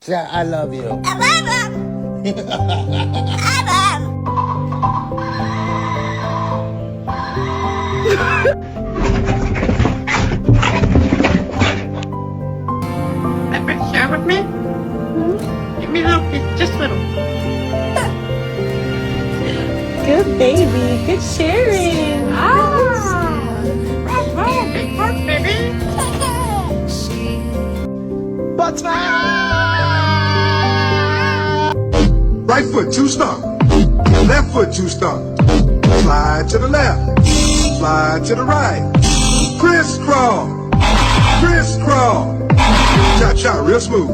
Say, I love you. I love him. I love him. Share with me? Give me a little piece, just a little. Good baby. Good sharing. Big part, baby. Right foot, 2 stomp. Left foot, 2 stomp. Slide to the left. Slide to the right. Crisscross. Crisscross. Cha-cha, real smooth.